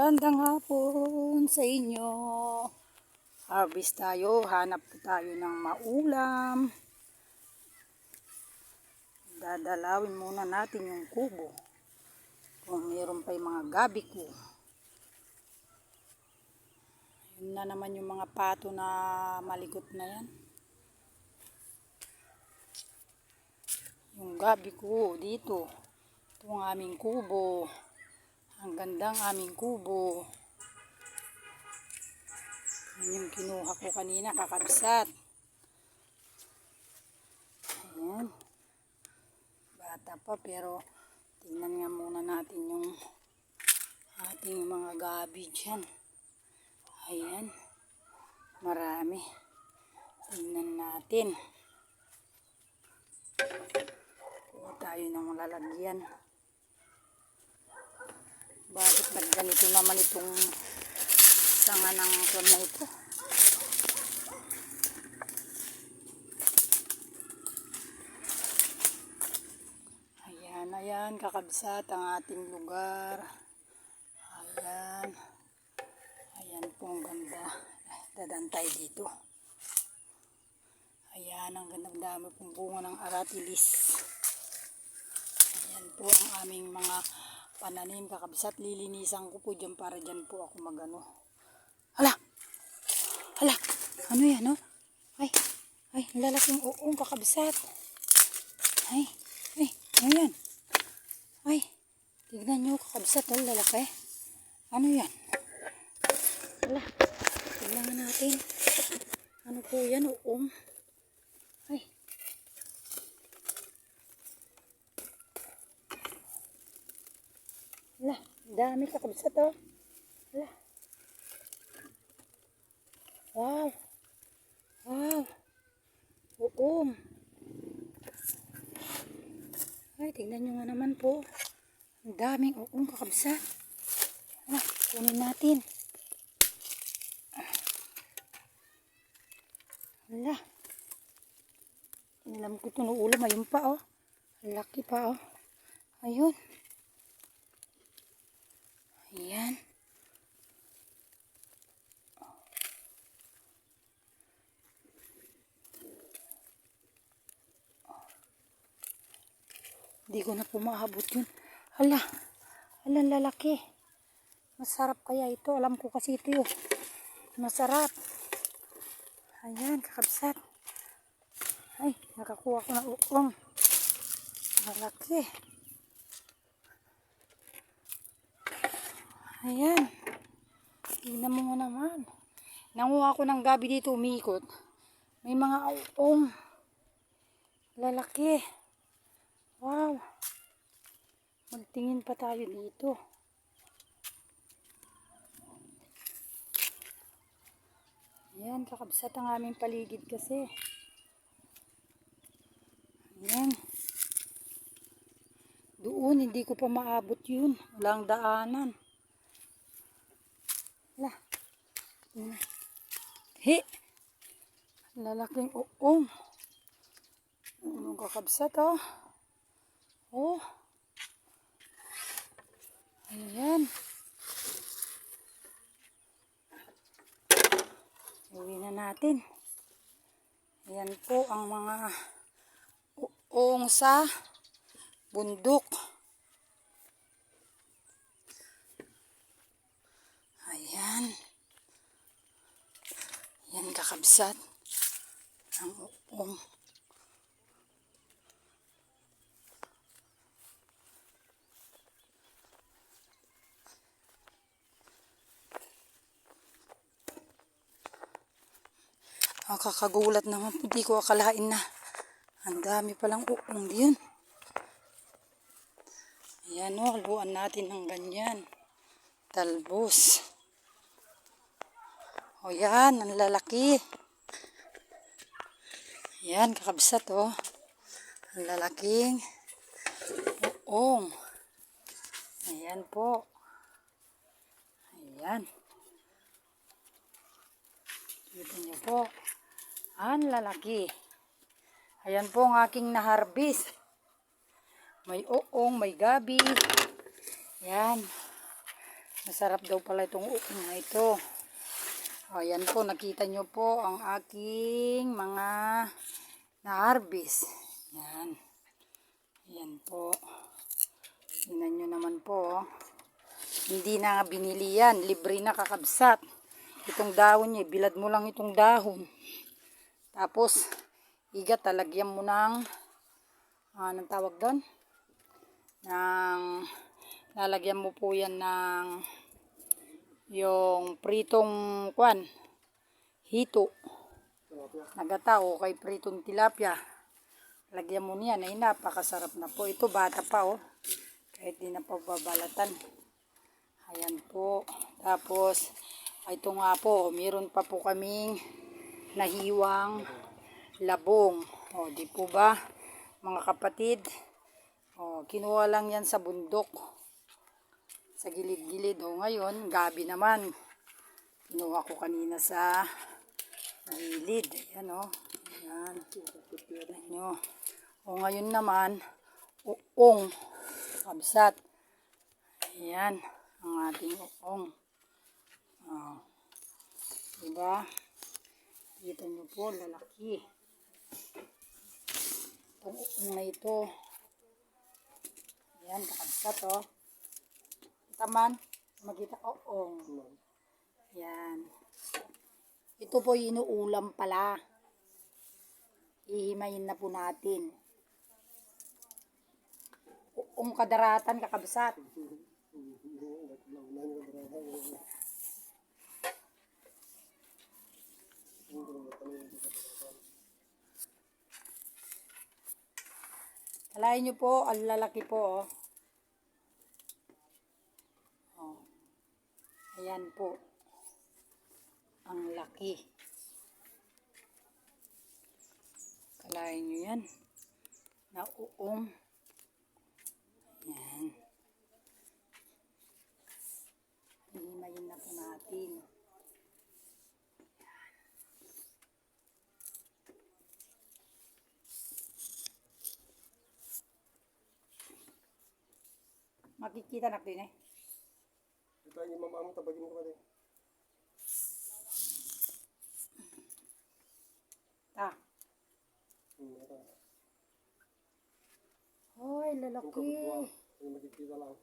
Magandang hapon sa inyo. Harvest tayo, hanap tayo ng maulam. Dadalawin muna natin yung kubo. Kung mayroon pa yung mga gabi ko. Yun na naman yung mga pato na maligot na yan. Yung gabi ko dito. Ito ang aming kubo. Ang gandang aming kubo. Yan yung kinuha ko kanina, kakabsat. Ayan. Bata pa pero tingnan nga muna natin yung ating mga gabi dyan. Ayan. Marami. Tingnan natin. Kuha tayo ng lalagyan. Bakit nagganito naman itong sanga ng kwan na ito? Ayan, ayan, kakabsat ang ating lugar. Ayan. Ayan po, ang ganda. Dadaan tayo dito. Ayan, ang ganda, dami pong bunga ng aratilis. Ayan po ang aming mga pananim, kakabsat. Lilinisan ko po dyan para dyan po ako magano. Hala! Hala! Ano yan, no? Ay! Ay! Lalaking uong, kakabsat. Ay! Ay! Ano yan? Ay! Tignan nyo, kakabsat. Oh, lalaki. Ano yan? Hala! Tignan natin. Ano po yan, uong? Ay! Hala! Dami, kakabsat, oh. Hala! Wow! Wow! Uong! Ay, tignan nyo nga naman po. Ang daming uong, kakabsat. Hala, kunin natin. Hala. Alam ko ito ulam. Ayun pa, oh. Laki pa, oh. Ayun. Ayan. Hindi ko na pumahabot yun. Hala. Hala, lalaki. Masarap kaya ito. Alam ko kasi ito yun. Masarap. Ayan, kakabsat. Ay, nakakuha ko ng uong. Malaki. Ayan. Tingnan mo naman. Nanguha ko ng gabi dito, umiikot. May mga uong. Lalaki. Wow. Magtingin pa tayo dito. Ayan, kakabsat ang aming paligid kasi. Ayan. Doon, hindi ko pa maabot yun. Walang daanan. Hala. He. Lalaking uong. Anong kakabsat, oh. Oh. Ayan. Uwi na natin. Ayan po ang mga uong sa bundok. Ayan. Ayan, kakabsat ang uong. Kakagulat naman, hindi ko akalain na ang dami palang uong diyan. Ayan, o, haluan natin ng ganyan. Talbos. O yan, ang lalaki. Ayan, kakabsat, o. Ang lalaking uong. Ayan po. Ayan. Kita niyo po. Ang lalaki. Ayan po ang aking na-harvest. May uong, may gabi. Yan. Masarap daw pala itong uong na ito. O, yan po, nakita nyo po ang aking mga na-harvest. Yan. Yan po. Tingnan nyo naman po. Hindi na binili yan. Libre na kakabsat. Itong dahon niya, bilad mo lang itong dahon. Tapos, igat, talagyan mo ng, anong tawag doon? Lalagyan mo po yan ng yung pritong hito. Nagata o kay pritong tilapia. Lagyan mo niyan, ay napakasarap na po. Ito bata pa kahit di na pababalatan. Ayan po. Tapos, ito nga po, meron pa po kaming nahiwang labong. O, di po ba, mga kapatid? O, kinuha lang yan sa bundok. Sa gilid-gilid. O, ngayon, gabi naman. Kinuha ko kanina sa gilid. Ayan o. Ayan. Ayan nyo. O, ngayon naman, uong. Kabsat. Ayan. Ang ating uong. O. Diba? Kita nyo po, lalaki. Itong uong na ito. Ayan, kakabsat o. Kita man, makita uong. Ayan. Ito po inuulam pala. Ihimayin na po natin. Uong kadaratan, kakabsat. Kalahin nyo po, ang lalaki po. Ayan po. Ang laki. Kalahin nyo yan. Na uong. Ayan. Hihimayin na po natin. Makikita na din eh. Ito yung mamamang tabagin ko rin. Ta. Hoy, lalaki. Yung makikita lang.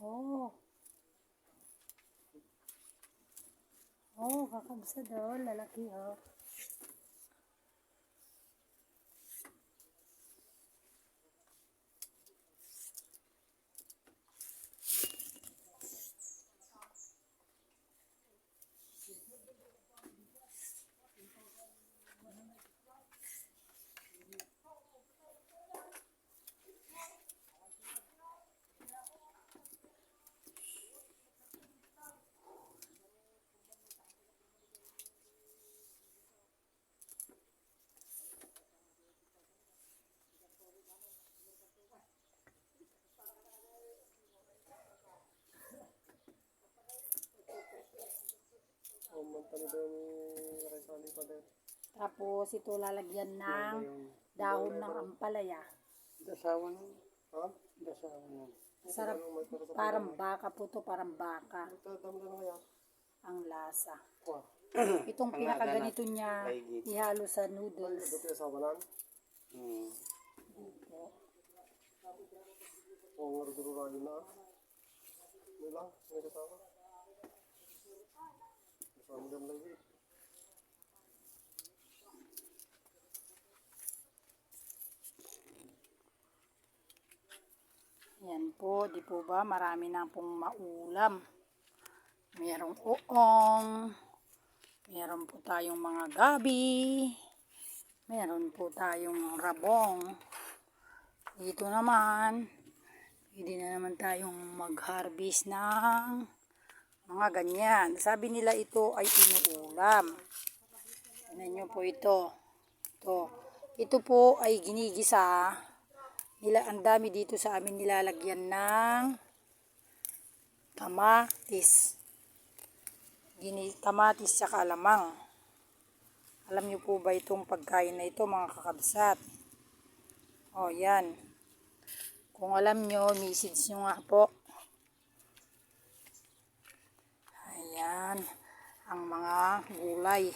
Oh. Oh, kakabsad lalaki Mantani ba yung nakasali pa din? Tapos ito lalagyan ng dahon ng ampalaya. Dasawan. Ha? Dasawan. Sarap. Parang baka po to, parang baka. Dami na kaya. Ang lasa. Kwa. Itong pinakaganito niya, ihalo sa noodles. Ito yung sawanan? Oo, nga rin rin na. Ano lang? May kasama? Kasama dyan lagi. Yan po, di po ba? Marami na pong maulam. Merong uong. Meron po tayong mga gabi. Meron po tayong rabong. Dito naman, pwede na naman tayong mag-harvest ng mga ganyan. Sabi nila ito ay inuulam. Tingnan nyo po ito. Ito po ay ginigisa. Ang dami dito sa amin nilalagyan ng kamatis. Kamatis saka alamang. Alam nyo po ba itong pagkain na ito, mga kakabsat? O, yan. Kung alam nyo, message nyo nga po. kulay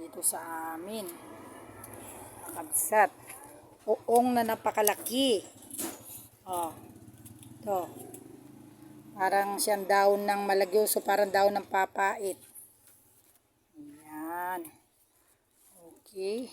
dito sa amin. Nakabsat. Uong na napakalaki. Oh. Ito. Parang siyang daon ng malagyoso, parang daon ng papait. Ayan. Okay.